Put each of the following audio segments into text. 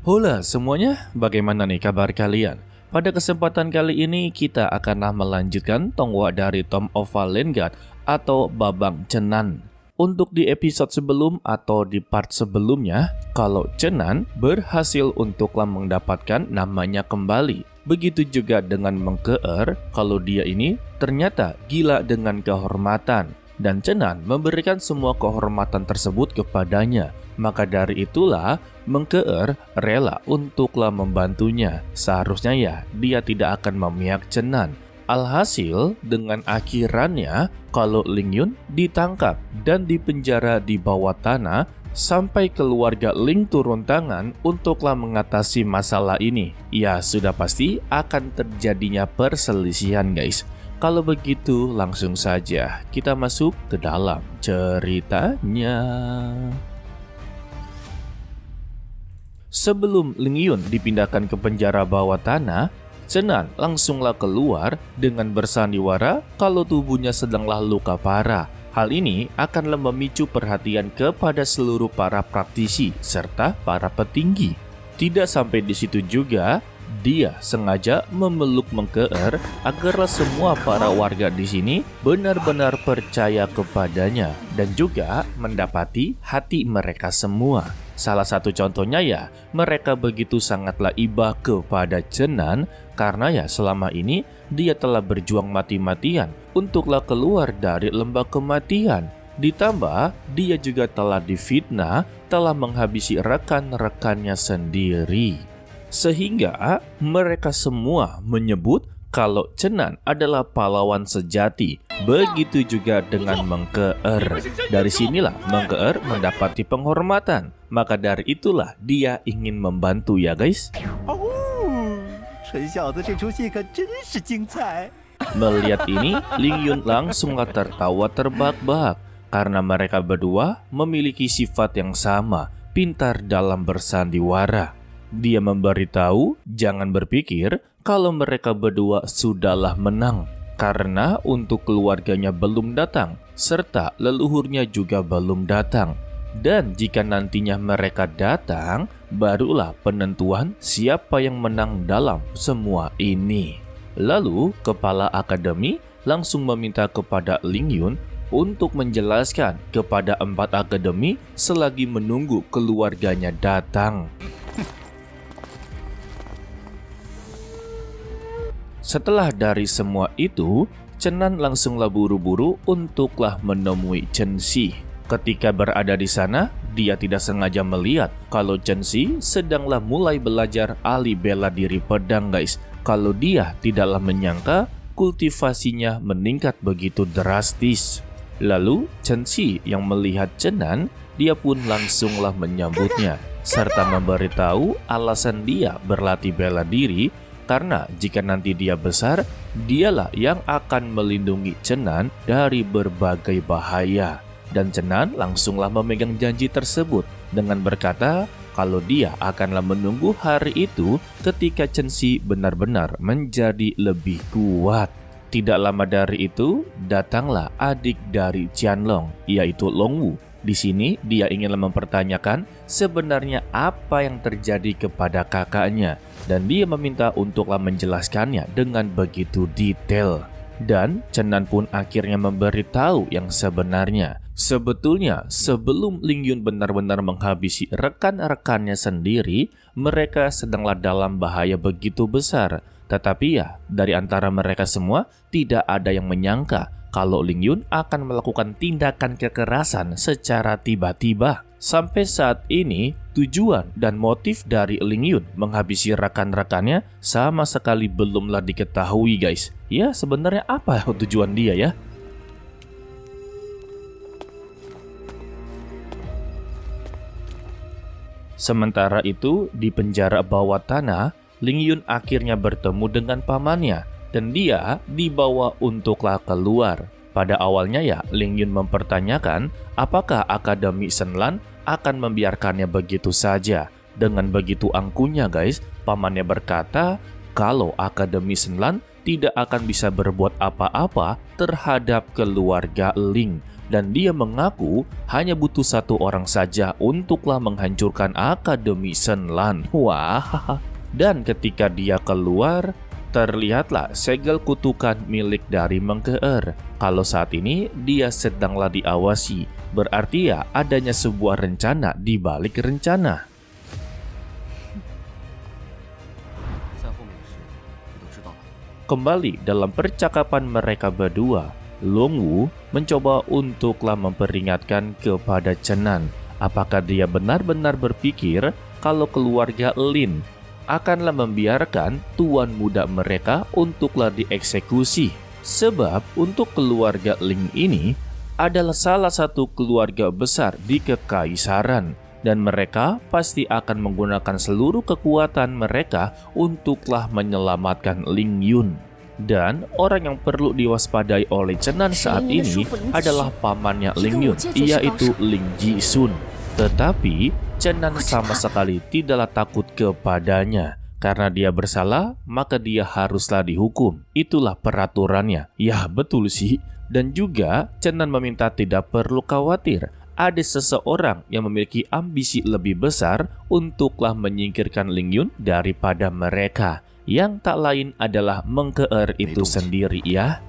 Hola semuanya, bagaimana nih kabar kalian? Pada kesempatan kali ini kita akanlah melanjutkan tonggak dari Tom of Valengard atau Babang Cenan. Untuk di episode sebelum atau di part sebelumnya, kalau Cenan berhasil untuklah mendapatkan namanya kembali. Begitu juga dengan Mengkeer, kalau dia ini ternyata gila dengan kehormatan. Dan Cenan memberikan semua kehormatan tersebut kepadanya. Maka dari itulah Mengkeer rela untuklah membantunya. Seharusnya ya dia tidak akan memihak Cenan. Alhasil dengan akhirannya kalau Ling Yun ditangkap dan dipenjara di bawah tanah sampai keluarga Ling turun tangan untuklah mengatasi masalah ini. Ya sudah pasti akan terjadinya perselisihan guys. Kalau begitu langsung saja kita masuk ke dalam ceritanya. Sebelum Ling Yun dipindahkan ke penjara bawah tanah, Cenan langsunglah keluar dengan bersandiwara kalau tubuhnya sedanglah luka parah. Hal ini akanlah memicu perhatian kepada seluruh para praktisi serta para petinggi. Tidak sampai di situ juga, dia sengaja memeluk Mengkeer agarlah semua para warga di sini benar-benar percaya kepadanya dan juga mendapati hati mereka semua. Salah satu contohnya ya, mereka begitu sangatlah iba kepada Cenan karena ya selama ini dia telah berjuang mati-matian untuklah keluar dari lembah kematian. Ditambah dia juga telah difitnah, telah menghabisi rekan-rekannya sendiri. Sehingga mereka semua menyebut kalau Cenan adalah pahlawan sejati. Begitu juga dengan Mengkeer. Dari sinilah Mengkeer mendapati penghormatan. Maka dari itulah dia ingin membantu ya guys. Melihat ini, Ling Yun langsunglah tertawa terbahak-bahak. Karena mereka berdua memiliki sifat yang sama, pintar dalam bersandiwara. Dia memberitahu jangan berpikir kalau mereka berdua sudahlah menang. Karena untuk keluarganya belum datang, serta leluhurnya juga belum datang. Dan jika nantinya mereka datang, barulah penentuan siapa yang menang dalam semua ini. Lalu, kepala akademi langsung meminta kepada Ling Yun untuk menjelaskan kepada 4 akademi selagi menunggu keluarganya datang. Setelah dari semua itu, Cenan langsunglah buru-buru untuklah menemui Chen Xi. Ketika berada di sana, dia tidak sengaja melihat kalau Chen Xi sedanglah mulai belajar ahli bela diri pedang guys. Kalau dia tidaklah menyangka kultivasinya meningkat begitu drastis. Lalu Chen Xi yang melihat Cenan, dia pun langsunglah menyambutnya serta memberitahu alasan dia berlatih bela diri. Karena jika nanti dia besar, dialah yang akan melindungi Cenan dari berbagai bahaya. Dan Cenan langsunglah memegang janji tersebut dengan berkata kalau dia akanlah menunggu hari itu ketika Chen Xi benar-benar menjadi lebih kuat. Tidak lama dari itu, datanglah adik dari Qianlong, yaitu Longwu. Di sini dia ingin mempertanyakan sebenarnya apa yang terjadi kepada kakaknya dan dia meminta untuklah menjelaskannya dengan begitu detail. Dan Cenan pun akhirnya memberitahu yang sebenarnya. Sebetulnya sebelum Ling Yun benar-benar menghabisi rekan-rekannya sendiri, mereka sedanglah dalam bahaya begitu besar. Tetapi ya, dari antara mereka semua tidak ada yang menyangka kalau Ling Yun akan melakukan tindakan kekerasan secara tiba-tiba. Sampai saat ini, tujuan dan motif dari Ling Yun menghabisi rekan-rekannya sama sekali belumlah diketahui guys. Ya sebenarnya apa tujuan dia ya? Sementara itu, di penjara bawah tanah, Ling Yun akhirnya bertemu dengan pamannya dan dia dibawa untuklah keluar. Pada awalnya ya, Ling Yun mempertanyakan apakah Akademi Senlan akan membiarkannya begitu saja. Dengan begitu angkuhnya guys, pamannya berkata kalau Akademi Senlan tidak akan bisa berbuat apa-apa terhadap keluarga Ling. dan dia mengaku hanya butuh satu orang saja untuklah menghancurkan Akademi Shenlan. Wah, dan ketika dia keluar, terlihatlah segel kutukan milik dari Mengkeer. Kalau saat ini dia sedanglah diawasi, berarti ya adanya sebuah rencana di balik rencana. Kembali dalam percakapan mereka berdua, Longwu mencoba untuklah memperingatkan kepada Chenan apakah dia benar-benar berpikir kalau keluarga Lin akanlah membiarkan tuan muda mereka untuklah dieksekusi. Sebab untuk keluarga Ling ini adalah salah satu keluarga besar di kekaisaran dan mereka pasti akan menggunakan seluruh kekuatan mereka untuklah menyelamatkan Ling Yun. Dan orang yang perlu diwaspadai oleh Chenan saat ini adalah pamannya Ling Yun, yaitu Ling Jisun. Tetapi Chenan sama sekali tidaklah takut kepadanya. Karena dia bersalah, maka dia haruslah dihukum. Itulah peraturannya. Ya, betul sih. Dan juga Chenan meminta tidak perlu khawatir. Ada seseorang yang memiliki ambisi lebih besar untuklah menyingkirkan Ling Yun daripada mereka. Yang tak lain adalah Mengkeer itu sendiri ya.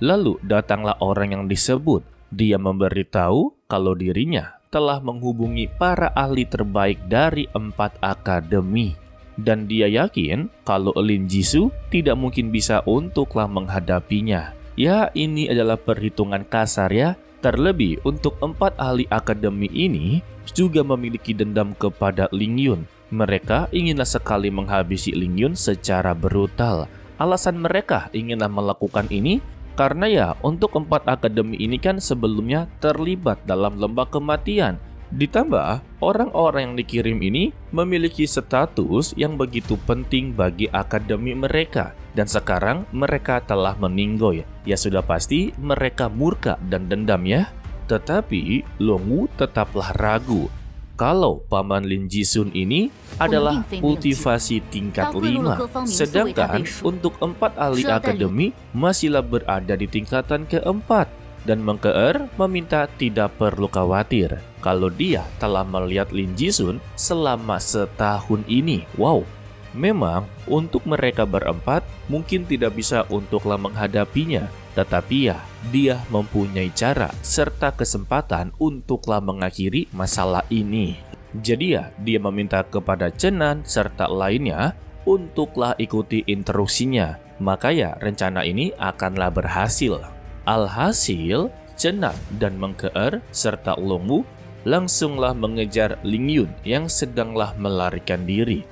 Lalu datanglah orang yang disebut. Dia memberitahu kalau dirinya telah menghubungi para ahli terbaik dari 4 akademi. Dan dia yakin kalau Lin Jisu tidak mungkin bisa untuklah menghadapinya. Ya, ini adalah perhitungan kasar ya. Terlebih untuk 4 ahli akademi ini juga memiliki dendam kepada Ling Yun. Mereka inginlah sekali menghabisi Ling Yun secara brutal. Alasan mereka inginlah melakukan ini karena ya untuk 4 akademi ini kan sebelumnya terlibat dalam lembah kematian. Ditambah orang-orang yang dikirim ini memiliki status yang begitu penting bagi akademi mereka. Dan sekarang mereka telah meninggoy. Ya sudah pasti mereka murka dan dendam ya. Tetapi Longwu tetaplah ragu kalau paman Lin Jisun ini adalah kultivasi tingkat 5. Sedangkan untuk 4 ahli akademi masihlah berada di tingkatan keempat. Dan Mengkeer meminta tidak perlu khawatir kalau dia telah melihat Lin Jisun selama setahun ini. Wow, memang untuk mereka berempat mungkin tidak bisa untuklah menghadapinya. Tetapi ya, dia mempunyai cara serta kesempatan untuklah mengakhiri masalah ini. Jadi ya, dia meminta kepada Chenan serta lainnya untuklah ikuti instruksinya. Maka ya, rencana ini akanlah berhasil. Alhasil, Chenan dan Mengkeer serta Longwu langsunglah mengejar Ling Yun yang sedanglah melarikan diri.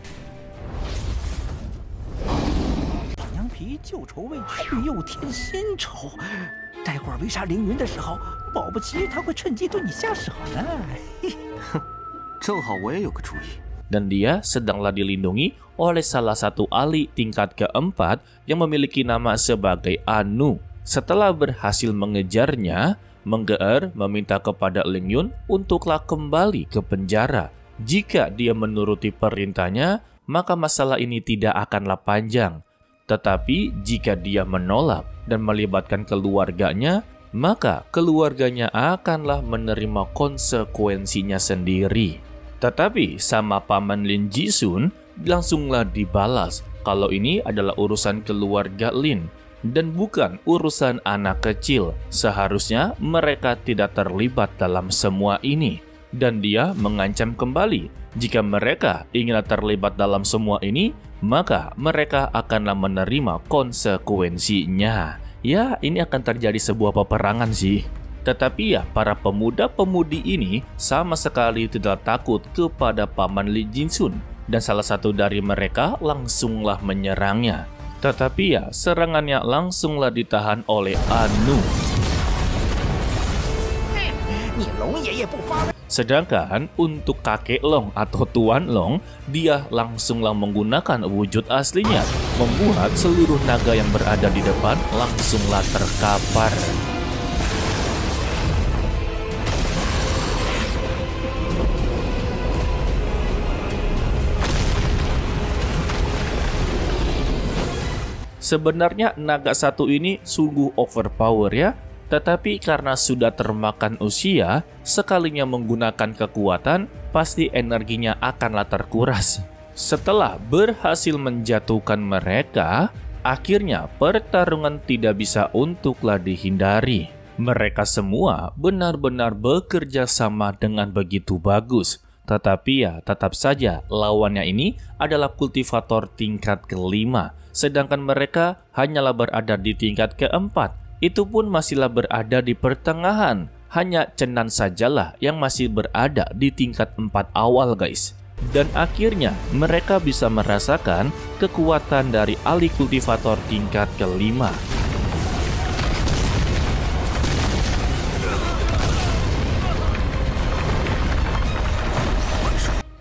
旧仇未去，又添新仇。待会儿围杀凌云的时候，保不齐他会趁机对你下手呢。正好我也有个主意。 Dan dia sedanglah dilindungi oleh salah satu ahli tingkat keempat yang memiliki nama sebagai Anu. Setelah berhasil mengejarnya, Mengkeer meminta kepada Ling Yun untuklah kembali ke penjara. Jika dia menuruti perintahnya, maka masalah ini tidak akanlah panjang. Tetapi jika dia menolak dan melibatkan keluarganya, maka keluarganya akanlah menerima konsekuensinya sendiri. Tetapi sama paman Lin Jisun langsunglah dibalas kalau ini adalah urusan keluarga Lin dan bukan urusan anak kecil. Seharusnya mereka tidak terlibat dalam semua ini. Dan dia mengancam kembali jika mereka ingin terlibat dalam semua ini, maka mereka akanlah menerima konsekuensinya. Ya, ini akan terjadi sebuah peperangan sih. Tetapi ya, para pemuda-pemudi ini sama sekali tidak takut kepada paman Lin Jisun. Dan salah satu dari mereka langsunglah menyerangnya. Tetapi ya, serangannya langsunglah ditahan oleh Anu. Sedangkan untuk kakek Long atau Tuan Long, dia langsunglah menggunakan wujud aslinya, membuat seluruh naga yang berada di depan langsunglah terkapar. Sebenarnya naga satu ini sungguh overpower ya, tetapi karena sudah termakan usia, sekalinya menggunakan kekuatan, pasti energinya akanlah terkuras. Setelah berhasil menjatuhkan mereka, akhirnya pertarungan tidak bisa untuklah dihindari. Mereka semua benar-benar bekerja sama dengan begitu bagus. Tetapi ya tetap saja lawannya ini adalah kultivator tingkat kelima. Sedangkan mereka hanyalah berada di tingkat keempat. Itu pun masihlah berada di pertengahan. Hanya Chenan sajalah yang masih berada di tingkat 4 awal guys. Dan akhirnya mereka bisa merasakan kekuatan dari ahli kultivator tingkat kelima.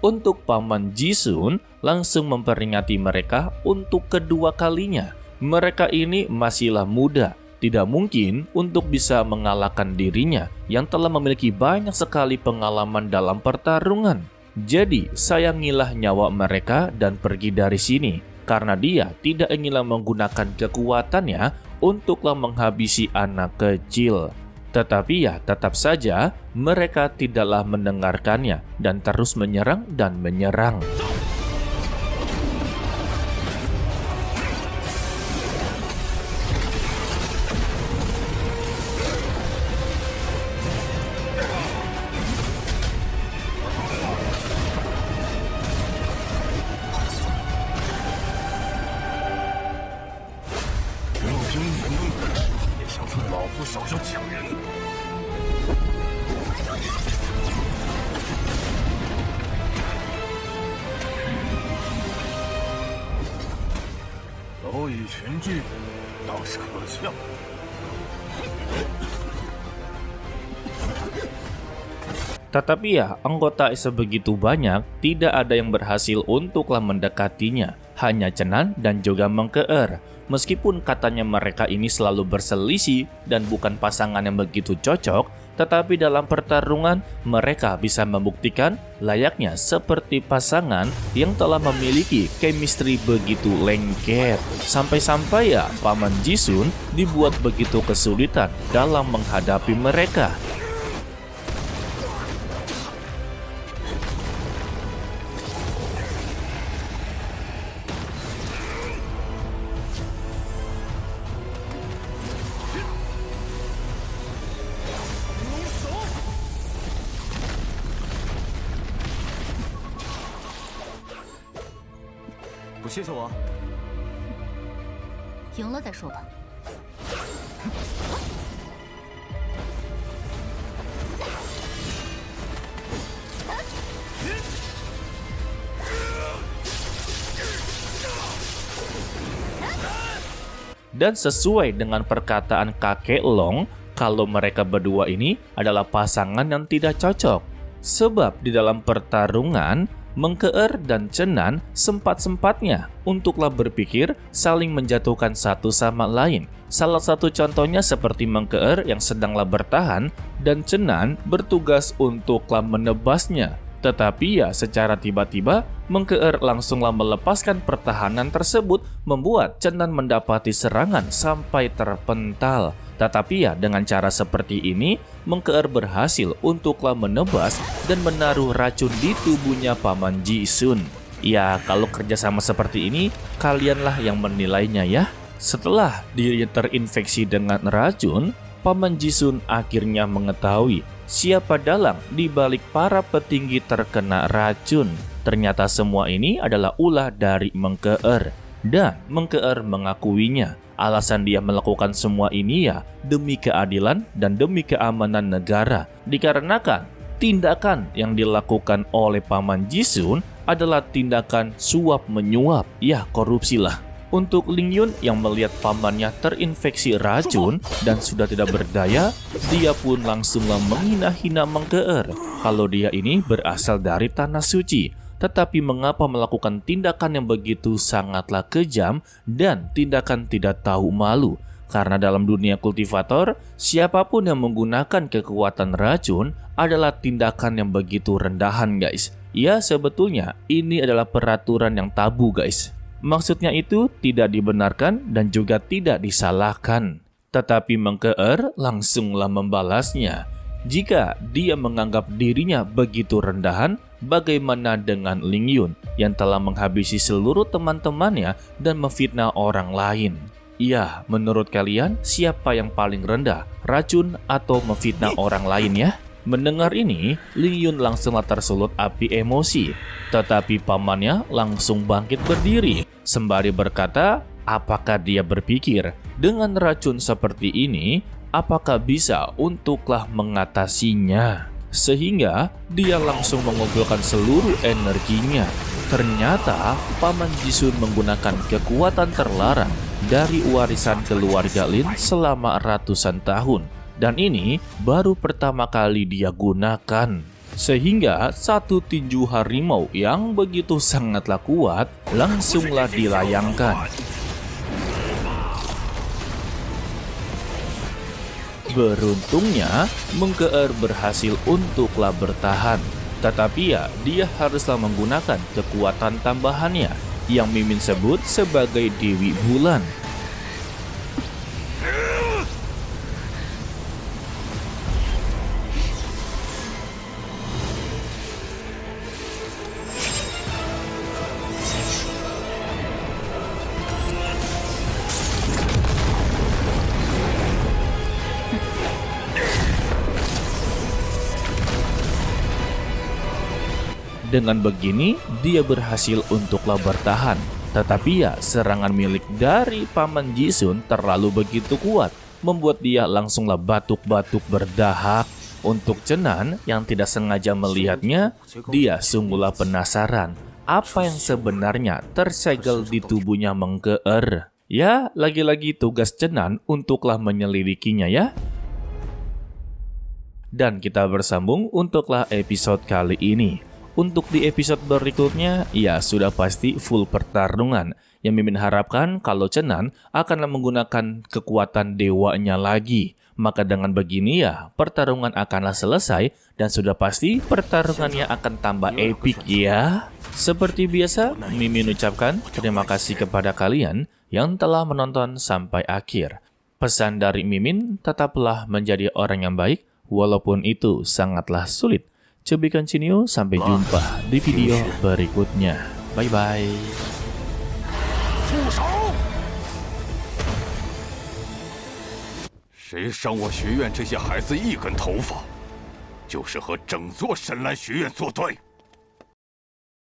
Untuk Paman Jisun langsung memperingati mereka untuk kedua kalinya. Mereka ini masihlah muda, tidak mungkin untuk bisa mengalahkan dirinya yang telah memiliki banyak sekali pengalaman dalam pertarungan. Jadi sayangilah nyawa mereka dan pergi dari sini, karena dia tidak inginlah menggunakan kekuatannya untuklah menghabisi anak kecil. Tetapi ya tetap saja mereka tidaklah mendengarkannya dan terus menyerang dan menyerang. Tetapi ya, anggota sebegitu banyak, tidak ada yang berhasil untuklah mendekatinya. Hanya Chenan dan juga Mengkeer. Meskipun katanya mereka ini selalu berselisih dan bukan pasangan yang begitu cocok, tetapi dalam pertarungan mereka bisa membuktikan layaknya seperti pasangan yang telah memiliki chemistry begitu lengket. Sampai-sampai ya, Paman Jisun dibuat begitu kesulitan dalam menghadapi mereka. Dan sesuai dengan perkataan kakek Long, kalau mereka berdua ini adalah pasangan yang tidak cocok. Sebab di dalam pertarungan, Mengkeer dan Chenan sempat-sempatnya untuklah berpikir saling menjatuhkan satu sama lain. Salah satu contohnya seperti Mengkeer yang sedanglah bertahan dan Chenan bertugas untuklah menebasnya. Tetapi ya secara tiba-tiba Mengkeer langsunglah melepaskan pertahanan tersebut, membuat Chenan mendapati serangan sampai terpental. Tetapi ya dengan cara seperti ini Mengkeer berhasil untuklah menebas dan menaruh racun di tubuhnya Paman Jisun. Ya kalau kerjasama seperti ini kalianlah yang menilainya ya. Setelah dirinya terinfeksi dengan racun, Paman Jisun akhirnya mengetahui siapa dalang di balik para petinggi terkena racun. Ternyata semua ini adalah ulah dari Mengkeer dan Mengkeer mengakuinya. Alasan dia melakukan semua ini ya demi keadilan dan demi keamanan negara. Dikarenakan tindakan yang dilakukan oleh Paman Jisun adalah tindakan suap menyuap, ya korupsi lah. Untuk Ling Yun yang melihat pamannya terinfeksi racun dan sudah tidak berdaya, dia pun langsunglah menghina-hina Mengkeer kalau dia ini berasal dari tanah suci. Tetapi mengapa melakukan tindakan yang begitu sangatlah kejam dan tindakan tidak tahu malu? Karena dalam dunia kultivator, siapapun yang menggunakan kekuatan racun adalah tindakan yang begitu rendahan guys. Ya sebetulnya ini adalah peraturan yang tabu guys. Maksudnya itu tidak dibenarkan dan juga tidak disalahkan. Tetapi Mengkeer langsunglah membalasnya. Jika dia menganggap dirinya begitu rendahan, bagaimana dengan Ling Yun yang telah menghabisi seluruh teman-temannya dan memfitnah orang lain? Ya, menurut kalian siapa yang paling rendah, racun atau memfitnah orang lain ya? Mendengar ini, Ling Yun langsunglah tersulut api emosi. Tetapi pamannya langsung bangkit berdiri, sembari berkata, apakah dia berpikir dengan racun seperti ini, apakah bisa untuklah mengatasinya? Sehingga dia langsung mengumpulkan seluruh energinya. Ternyata Paman Jisun menggunakan kekuatan terlarang dari warisan keluarga Lin selama ratusan tahun. Dan ini baru pertama kali dia gunakan. Sehingga satu tinju harimau yang begitu sangatlah kuat langsunglah dilayangkan. Beruntungnya, Mengkeer berhasil untuklah bertahan. Tetapi ya, dia haruslah menggunakan kekuatan tambahannya yang Mimin sebut sebagai Dewi Bulan. Dengan begini, dia berhasil untuklah bertahan. Tetapi ya, serangan milik dari Paman Jisun terlalu begitu kuat, membuat dia langsunglah batuk-batuk berdahak. Untuk Chenan yang tidak sengaja melihatnya, dia sungguhlah penasaran apa yang sebenarnya tersegel di tubuhnya Mengkeer. Ya, lagi-lagi tugas Chenan untuklah menyelidikinya ya. Dan kita bersambung untuklah episode kali ini. Untuk di episode berikutnya, ya sudah pasti full pertarungan. Yang Mimin harapkan kalau Chenan akan menggunakan kekuatan dewanya lagi. Maka dengan begini ya, pertarungan akanlah selesai dan sudah pasti pertarungannya akan tambah epik ya. Seperti biasa, Mimin ucapkan terima kasih kepada kalian yang telah menonton sampai akhir. Pesan dari Mimin, tetaplah menjadi orang yang baik walaupun itu sangatlah sulit. To be continue, sampai jumpa di video berikutnya. Bye-bye. 住手！谁伤我学院这些孩子一根头发，就是和整座深蓝学院作对。